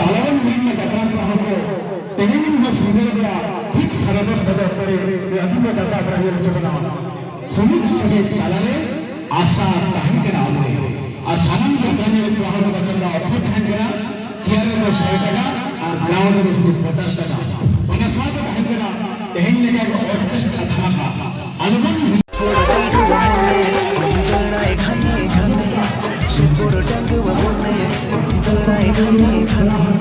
alawan hilna datang pahako pengen mo sinera hit sarabas bada pare aduma data abrahir jogana sumit sige talare asa tahin kana amne আর সামান দোকানে পহাড় দোকানটা offer থাকে না চেয়ারে তো 100 টাকা আর গ্রাউন্ডে 50 টাকা মানে সাথে থাকে না এই লেগে অর্কেস্ট্রা ধামাকা আলবন সুপুর ডাঙ্গুয়া বনে দড়াই ঘনে ঘনে